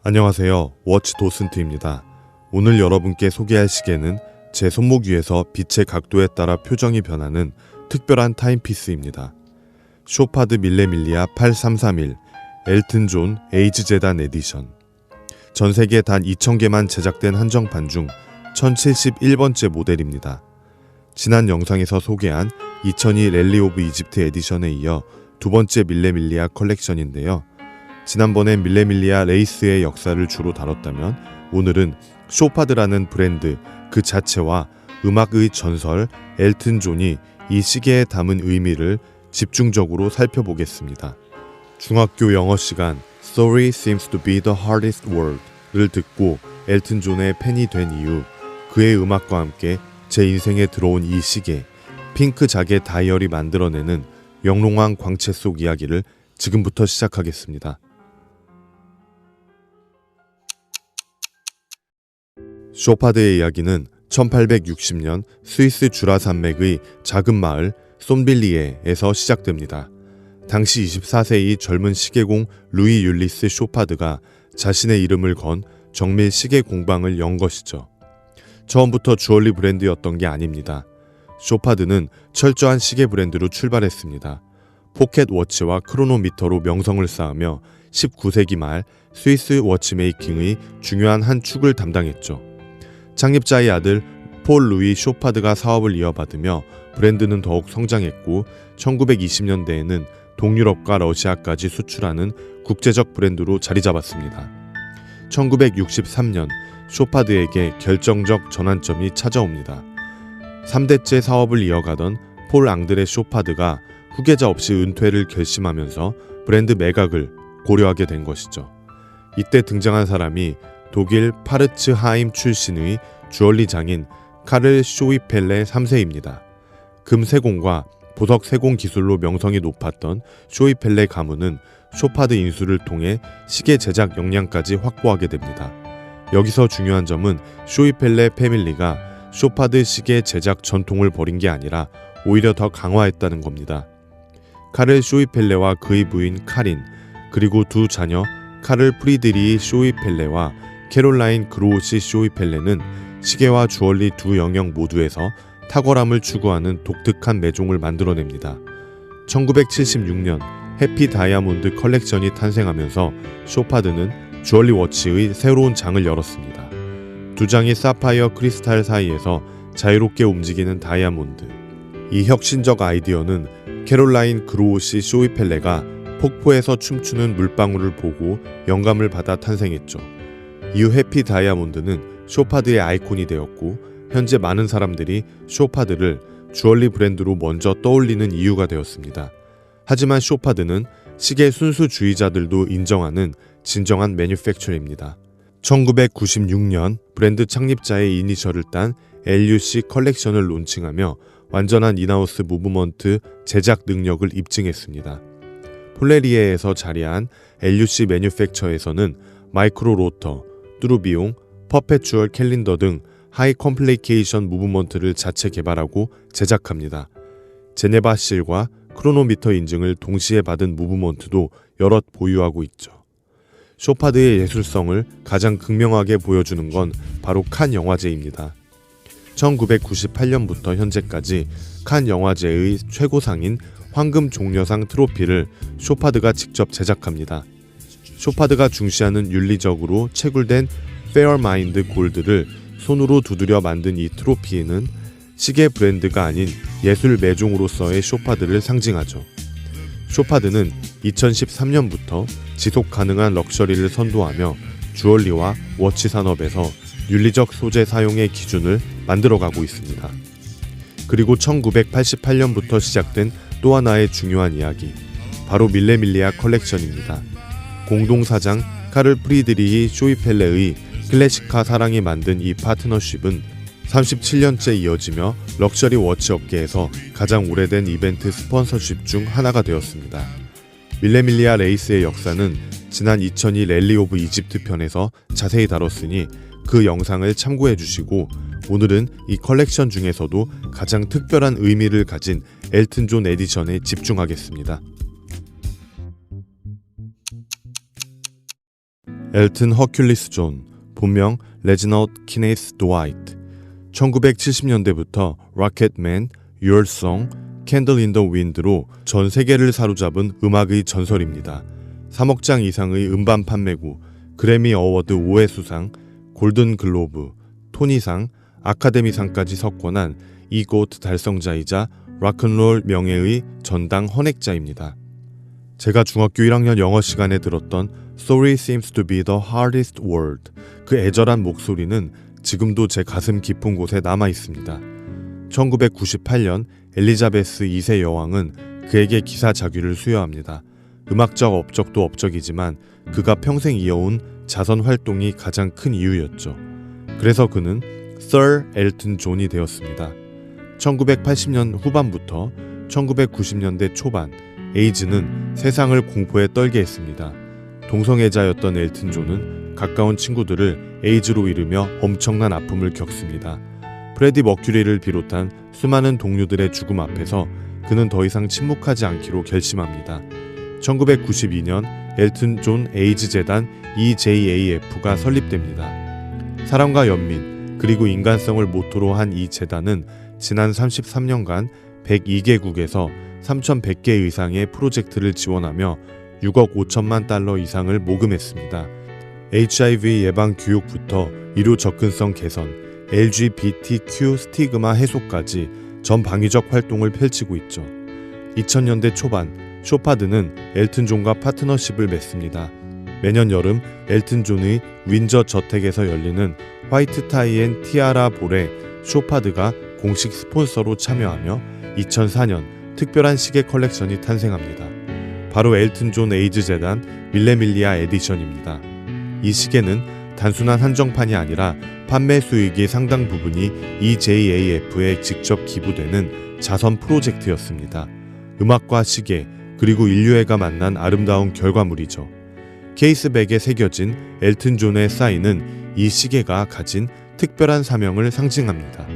안녕하세요. 워치 도슨트입니다. 오늘 여러분께 소개할 시계는 제 손목 위에서 빛의 각도에 따라 표정이 변하는 특별한 타임피스입니다. 쇼파드 밀레밀리아 8331 엘튼 존 에이즈 재단 에디션. 전 세계 단 2,000개만 제작된 한정판 중 1071번째 모델입니다. 지난 영상에서 소개한 2002 랠리 오브 이집트 에디션에 이어 두 번째 밀레밀리아 컬렉션인데요. 지난번엔 밀레밀리아 레이스의 역사를 주로 다뤘다면 오늘은 쇼파드라는 브랜드 그 자체와 음악의 전설 엘튼 존이 이 시계에 담은 의미를 집중적으로 살펴보겠습니다. 중학교 영어 시간 Story seems to be the hardest word를 듣고 엘튼 존의 팬이 된 이후 그의 음악과 함께 제 인생에 들어온 이 시계 핑크 자켓 다이어리 만들어내는 영롱한 광채 속 이야기를 지금부터 시작하겠습니다. 쇼파드의 이야기는 1860년 스위스 주라 산맥의 작은 마을 솜빌리에에서 시작됩니다. 당시 24세의 젊은 시계공 루이 율리스 쇼파드가 자신의 이름을 건 정밀 시계 공방을 연 것이죠. 처음부터 주얼리 브랜드였던 게 아닙니다. 쇼파드는 철저한 시계 브랜드로 출발했습니다. 포켓 워치와 크로노미터로 명성을 쌓으며 19세기 말 스위스 워치메이킹의 중요한 한 축을 담당했죠. 창립자의 아들 폴 루이 쇼파드가 사업을 이어받으며 브랜드는 더욱 성장했고 1920년대에는 동유럽과 러시아까지 수출하는 국제적 브랜드로 자리 잡았습니다. 1963년 쇼파드에게 결정적 전환점이 찾아옵니다. 3대째 사업을 이어가던 폴 앙드레 쇼파드가 후계자 없이 은퇴를 결심하면서 브랜드 매각을 고려하게 된 것이죠. 이때 등장한 사람이 독일 파르츠하임 출신의 주얼리 장인 카를 쇼이펠레 3세입니다. 금 세공과 보석 세공 기술로 명성이 높았던 쇼이펠레 가문은 쇼파드 인수를 통해 시계 제작 역량까지 확보하게 됩니다. 여기서 중요한 점은 쇼이펠레 패밀리가 쇼파드 시계 제작 전통을 버린 게 아니라 오히려 더 강화했다는 겁니다. 카를 쇼이펠레와 그의 부인 카린, 그리고 두 자녀 카를 프리드리히 쇼이펠레와 캐롤라인 그로우시 쇼이펠레는 시계와 주얼리 두 영역 모두에서 탁월함을 추구하는 독특한 매종을 만들어냅니다. 1976년 해피 다이아몬드 컬렉션이 탄생하면서 쇼파드는 주얼리 워치의 새로운 장을 열었습니다. 두 장의 사파이어 크리스탈 사이에서 자유롭게 움직이는 다이아몬드. 이 혁신적 아이디어는 캐롤라인 그로우시 쇼이펠레가 폭포에서 춤추는 물방울을 보고 영감을 받아 탄생했죠. 이후 해피 다이아몬드는 쇼파드의 아이콘이 되었고 현재 많은 사람들이 쇼파드를 주얼리 브랜드로 먼저 떠올리는 이유가 되었습니다. 하지만 쇼파드는 시계 순수주의자들도 인정하는 진정한 매뉴팩처입니다. 1996년 브랜드 창립자의 이니셜을 딴 LUC 컬렉션을 론칭하며 완전한 인하우스 무브먼트 제작 능력을 입증했습니다. 폴레리에에서 자리한 LUC 매뉴팩처에서는 마이크로 로터, 뚜루비용, 퍼페추얼 캘린더 등 하이 컴플리케이션 무브먼트를 자체 개발하고 제작합니다. 제네바 실과 크로노미터 인증을 동시에 받은 무브먼트도 여럿 보유하고 있죠. 쇼파드의 예술성을 가장 극명하게 보여주는 건 바로 칸 영화제입니다. 1998년부터 현재까지 칸 영화제의 최고상인 황금 종려상 트로피를 쇼파드가 직접 제작합니다. 쇼파드가 중시하는 윤리적으로 채굴된 페어마인드 골드를 손으로 두드려 만든 이 트로피는 시계 브랜드가 아닌 예술 매종으로서의 쇼파드를 상징하죠. 쇼파드는 2013년부터 지속 가능한 럭셔리를 선도하며 주얼리와 워치 산업에서 윤리적 소재 사용의 기준을 만들어가고 있습니다. 그리고 1988년부터 시작된 또 하나의 중요한 이야기, 바로 밀레밀리아 컬렉션입니다. 공동사장 카를 프리드리히 쇼이펠레의 클래식카 사랑이 만든 이 파트너십은 37년째 이어지며 럭셔리 워치 업계에서 가장 오래된 이벤트 스폰서십 중 하나가 되었습니다. 밀레밀리아 레이스의 역사는 지난 2002 랠리 오브 이집트 편에서 자세히 다뤘으니 그 영상을 참고해 주시고 오늘은 이 컬렉션 중에서도 가장 특별한 의미를 가진 엘튼 존 에디션에 집중하겠습니다. 엘튼 허큘리스 존, 본명 레지너드 키네이스 드와이트. 1970년대부터 로켓맨, Your Song, 캔들 인 더 윈드로 전 세계를 사로잡은 음악의 전설입니다. 3억 장 이상의 음반 판매고, 그래미 어워드 5회 수상, 골든 글로브, 토니상, 아카데미상까지 석권한 이곳 달성자이자 락앤롤 명예의 전당 헌액자입니다. 제가 중학교 1학년 영어 시간에 들었던 Sorry seems to be the hardest word. 그 애절한 목소리는 지금도 제 가슴 깊은 곳에 남아 있습니다. 1998년 엘리자베스 2세 여왕은 그에게 기사자귀를 수여합니다. 음악적 업적도 업적이지만 그가 평생 이어온 자선 활동이 가장 큰 이유였죠. 그래서 그는 Sir 엘튼 존이 되었습니다. 1980년 후반부터 1990년대 초반, 에이즈는 세상을 공포에 떨게 했습니다. 동성애자였던 엘튼 존은 가까운 친구들을 에이즈로 잃으며 엄청난 아픔을 겪습니다. 프레디 머큐리를 비롯한 수많은 동료들의 죽음 앞에서 그는 더 이상 침묵하지 않기로 결심합니다. 1992년 엘튼 존 에이즈 재단 EJAF가 설립됩니다. 사랑과 연민, 그리고 인간성을 모토로 한 이 재단은 지난 33년간 102개국에서 3,100개 이상의 프로젝트를 지원하며 6억 5천만 달러 이상을 모금했습니다. HIV 예방 교육부터 의료 접근성 개선, LGBTQ 스티그마 해소까지 전방위적 활동을 펼치고 있죠. 2000년대 초반, 쇼파드는 엘튼 존과 파트너십을 맺습니다. 매년 여름 엘튼 존의 윈저 저택에서 열리는 화이트 타이 앤 티아라 볼에 쇼파드가 공식 스폰서로 참여하며 2004년 특별한 시계 컬렉션이 탄생합니다. 바로 엘튼 존 에이즈 재단 밀레밀리아 에디션입니다. 이 시계는 단순한 한정판이 아니라 판매 수익의 상당 부분이 EJAF에 직접 기부되는 자선 프로젝트였습니다. 음악과 시계, 그리고 인류애가 만난 아름다운 결과물이죠. 케이스백에 새겨진 엘튼 존의 사인은 이 시계가 가진 특별한 사명을 상징합니다.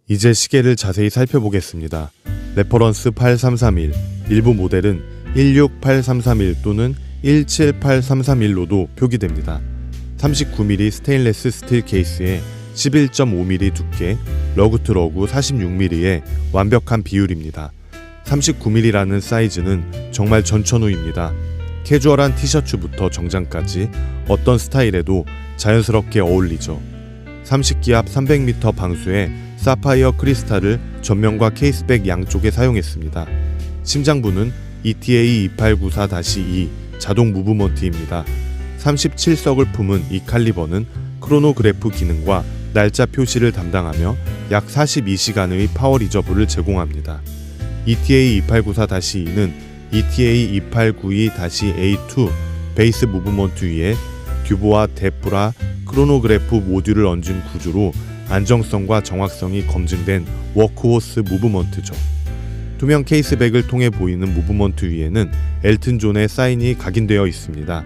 이제 시계를 자세히 살펴보겠습니다. 레퍼런스 8331, 일부 모델은 168331 또는 178331로도 표기됩니다. 39mm 스테인레스 스틸 케이스에 11.5mm 두께, 러그 러그 46mm의 완벽한 비율입니다. 39mm라는 사이즈는 정말 전천후입니다. 캐주얼한 티셔츠부터 정장까지 어떤 스타일에도 자연스럽게 어울리죠. 30기압 300m 방수에 사파이어 크리스탈을 전면과 케이스백 양쪽에 사용했습니다. 심장부는 ETA2894-2 자동 무브먼트입니다. 37석을 품은 이 칼리버는 크로노그래프 기능과 날짜 표시를 담당하며 약 42시간의 파워 리저브를 제공합니다. ETA2894-2는 ETA2892-A2 베이스 무브먼트 위에 듀보와 데프라 크로노그래프 모듈을 얹은 구조로 안정성과 정확성이 검증된 워크호스 무브먼트죠. 투명 케이스백을 통해 보이는 무브먼트 위에는 엘튼 존의 사인이 각인되어 있습니다.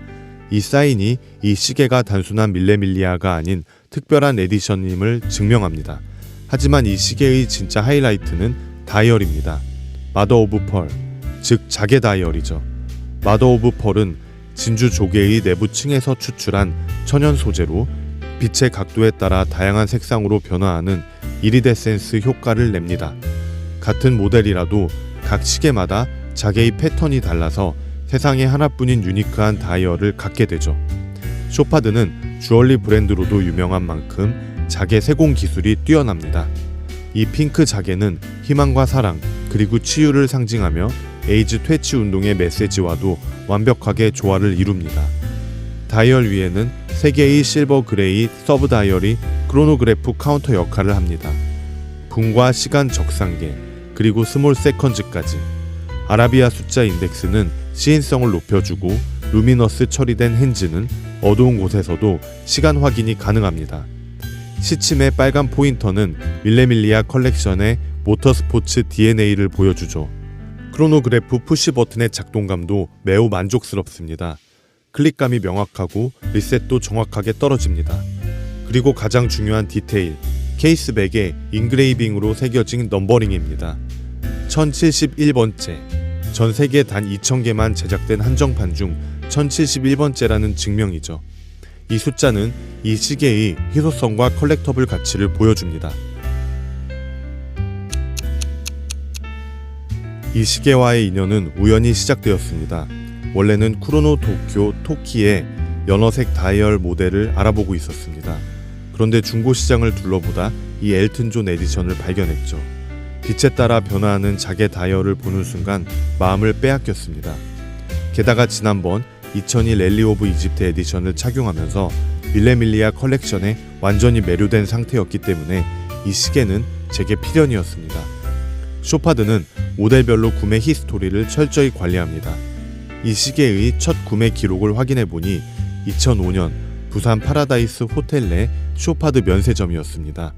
이 사인이 이 시계가 단순한 밀레밀리아가 아닌 특별한 에디션임을 증명합니다. 하지만 이 시계의 진짜 하이라이트는 다이얼입니다. 마더 오브 펄, 즉 자개 다이얼이죠. 마더 오브 펄은 진주 조개의 내부 층에서 추출한 천연 소재로 빛의 각도에 따라 다양한 색상으로 변화하는 이리데센스 효과를 냅니다. 같은 모델이라도 각 시계마다 자개의 패턴이 달라서 세상에 하나뿐인 유니크한 다이얼을 갖게 되죠. 쇼파드는 주얼리 브랜드로도 유명한 만큼 자개 세공 기술이 뛰어납니다. 이 핑크 자개는 희망과 사랑, 그리고 치유를 상징하며 에이즈 퇴치 운동의 메시지와도 완벽하게 조화를 이룹니다. 다이얼 위에는 3개의 실버 그레이 서브 다이얼이 크로노그래프 카운터 역할을 합니다. 분과 시간 적상계, 그리고 스몰 세컨즈까지. 아라비아 숫자 인덱스는 시인성을 높여주고 루미너스 처리된 핸즈는 어두운 곳에서도 시간 확인이 가능합니다. 시침의 빨간 포인터는 밀레밀리아 컬렉션의 모터스포츠 DNA를 보여주죠. 크로노그래프 푸시 버튼의 작동감도 매우 만족스럽습니다. 클릭감이 명확하고 리셋도 정확하게 떨어집니다. 그리고 가장 중요한 디테일, 케이스백에 인그레이빙으로 새겨진 넘버링입니다. 1071번째. 전 세계 단 2000개만 제작된 한정판 중 1071번째라는 증명이죠. 이 숫자는 이 시계의 희소성과 컬렉터블 가치를 보여줍니다. 이 시계와의 인연은 우연히 시작되었습니다. 원래는 쿠로노 도쿄 토키의 연어색 다이얼 모델을 알아보고 있었습니다. 그런데 중고 시장을 둘러보다 이 엘튼 존 에디션을 발견했죠. 빛에 따라 변화하는 자개 다이얼을 보는 순간 마음을 빼앗겼습니다. 게다가 지난번 2002 랠리 오브 이집트 에디션을 착용하면서 밀레밀리아 컬렉션에 완전히 매료된 상태였기 때문에 이 시계는 제게 필연이었습니다. 쇼파드는 모델별로 구매 히스토리를 철저히 관리합니다. 이 시계의 첫 구매 기록을 확인해보니 2005년 부산 파라다이스 호텔 내 쇼파드 면세점이었습니다.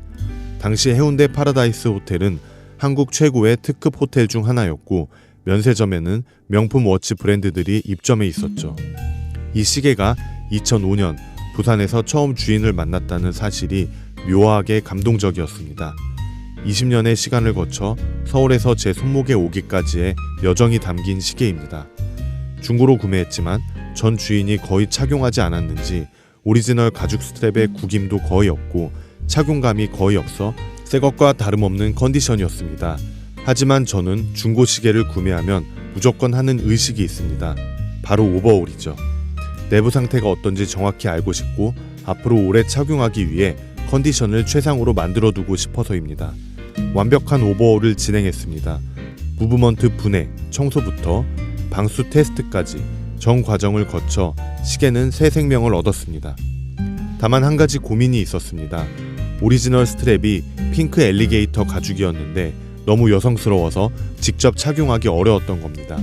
당시 해운대 파라다이스 호텔은 한국 최고의 특급 호텔 중 하나였고 면세점에는 명품 워치 브랜드들이 입점해 있었죠. 이 시계가 2005년 부산에서 처음 주인을 만났다는 사실이 묘하게 감동적이었습니다. 20년의 시간을 거쳐 서울에서 제 손목에 오기까지의 여정이 담긴 시계입니다. 중고로 구매했지만 전 주인이 거의 착용하지 않았는지 오리지널 가죽 스트랩의 구김도 거의 없고 착용감이 거의 없어 새 것과 다름없는 컨디션이었습니다. 하지만 저는 중고 시계를 구매하면 무조건 하는 의식이 있습니다. 바로 오버홀이죠. 내부 상태가 어떤지 정확히 알고 싶고 앞으로 오래 착용하기 위해 컨디션을 최상으로 만들어두고 싶어서입니다. 완벽한 오버홀을 진행했습니다. 무브먼트 분해, 청소부터 방수 테스트까지 전 과정을 거쳐 시계는 새 생명을 얻었습니다. 다만 한 가지 고민이 있었습니다. 오리지널 스트랩이 핑크 엘리게이터 가죽이었는데 너무 여성스러워서 직접 착용하기 어려웠던 겁니다.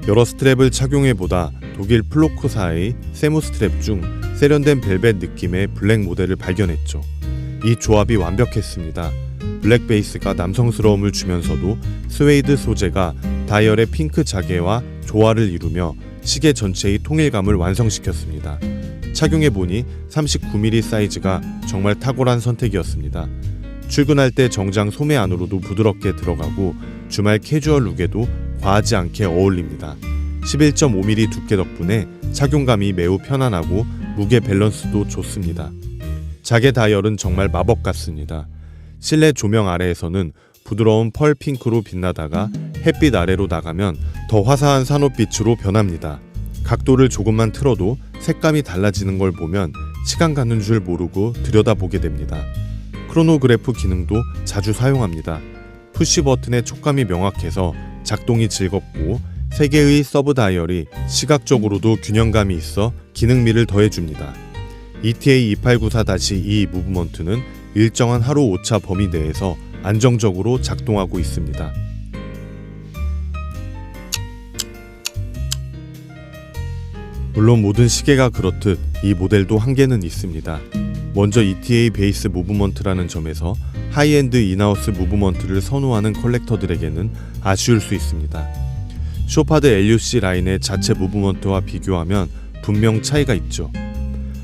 여러 스트랩을 착용해보다 독일 플로코사의 세무 스트랩 중 세련된 벨벳 느낌의 블랙 모델을 발견했죠. 이 조합이 완벽했습니다. 블랙 베이스가 남성스러움을 주면서도 스웨이드 소재가 다이얼의 핑크 자개와 조화를 이루며 시계 전체의 통일감을 완성시켰습니다. 착용해보니 39mm 사이즈가 정말 탁월한 선택이었습니다. 출근할 때 정장 소매 안으로도 부드럽게 들어가고 주말 캐주얼 룩에도 과하지 않게 어울립니다. 11.5mm 두께 덕분에 착용감이 매우 편안하고 무게 밸런스도 좋습니다. 자개 다이얼은 정말 마법 같습니다. 실내 조명 아래에서는 부드러운 펄 핑크로 빛나다가 햇빛 아래로 나가면 더 화사한 산호빛으로 변합니다. 각도를 조금만 틀어도 색감이 달라지는 걸 보면 시간 가는 줄 모르고 들여다보게 됩니다. 크로노그래프 기능도 자주 사용합니다. 푸시 버튼의 촉감이 명확해서 작동이 즐겁고 3개의 서브 다이얼이 시각적으로도 균형감이 있어 기능미를 더해줍니다. ETA 2894-2 무브먼트는 일정한 하루 오차 범위 내에서 안정적으로 작동하고 있습니다. 물론 모든 시계가 그렇듯 이 모델도 한계는 있습니다. 먼저 ETA 베이스 무브먼트라는 점에서 하이엔드 인하우스 무브먼트를 선호하는 컬렉터들에게는 아쉬울 수 있습니다. 쇼파드 LUC 라인의 자체 무브먼트와 비교하면 분명 차이가 있죠.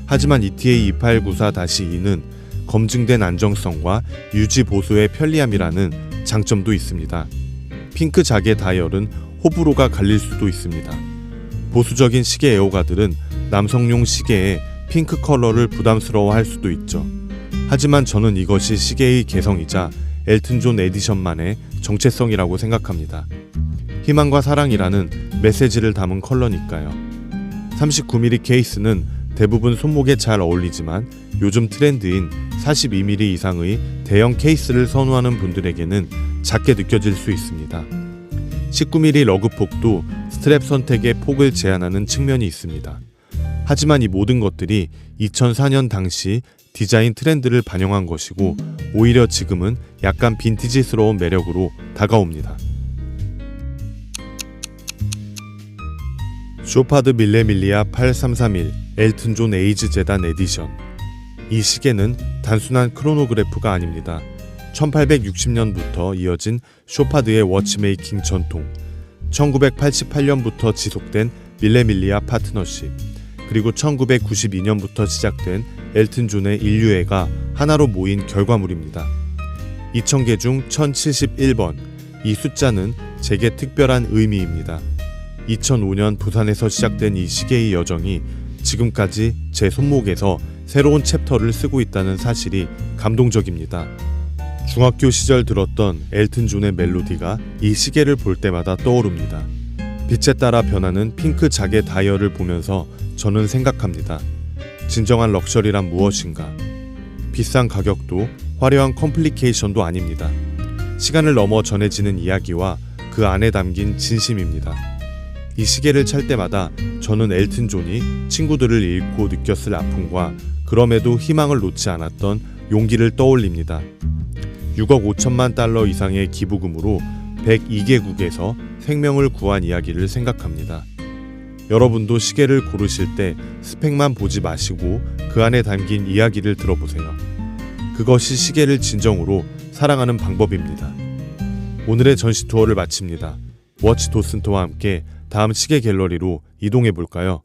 하지만 ETA 2894-2는 검증된 안정성과 유지 보수의 편리함이라는 장점도 있습니다. 핑크 자개 다이얼은 호불호가 갈릴 수도 있습니다. 보수적인 시계 애호가들은 남성용 시계에 핑크 컬러를 부담스러워할 수도 있죠. 하지만 저는 이것이 시계의 개성이자 엘튼 존 에디션만의 정체성이라고 생각합니다. 희망과 사랑이라는 메시지를 담은 컬러니까요. 39mm 케이스는 대부분 손목에 잘 어울리지만 요즘 트렌드인 42mm 이상의 대형 케이스를 선호하는 분들에게는 작게 느껴질 수 있습니다. 19mm 러그폭도 스트랩 선택의 폭을 제한하는 측면이 있습니다. 하지만 이 모든 것들이 2004년 당시 디자인 트렌드를 반영한 것이고 오히려 지금은 약간 빈티지스러운 매력으로 다가옵니다. 쇼파드 밀레밀리아 8331 엘튼 존 에이즈 재단 에디션. 이 시계는 단순한 크로노그래프가 아닙니다. 1860년부터 이어진 쇼파드의 워치메이킹 전통, 1988년부터 지속된 밀레밀리아 파트너십, 그리고 1992년부터 시작된 엘튼 존의 인류애가 하나로 모인 결과물입니다. 2000개 중 1071번, 이 숫자는 제게 특별한 의미입니다. 2005년 부산에서 시작된 이 시계의 여정이 지금까지 제 손목에서 새로운 챕터를 쓰고 있다는 사실이 감동적입니다. 중학교 시절 들었던 엘튼 존의 멜로디가 이 시계를 볼 때마다 떠오릅니다. 빛에 따라 변하는 핑크 자개 다이얼을 보면서 저는 생각합니다. 진정한 럭셔리란 무엇인가? 비싼 가격도 화려한 컴플리케이션도 아닙니다. 시간을 넘어 전해지는 이야기와 그 안에 담긴 진심입니다. 이 시계를 찰 때마다 저는 엘튼 존이 친구들을 잃고 느꼈을 아픔과 그럼에도 희망을 놓지 않았던 용기를 떠올립니다. 6억 5천만 달러 이상의 기부금으로 102개국에서 생명을 구한 이야기를 생각합니다. 여러분도 시계를 고르실 때 스펙만 보지 마시고 그 안에 담긴 이야기를 들어보세요. 그것이 시계를 진정으로 사랑하는 방법입니다. 오늘의 전시 투어를 마칩니다. 워치 도슨트와 함께 다음 시계 갤러리로 이동해 볼까요?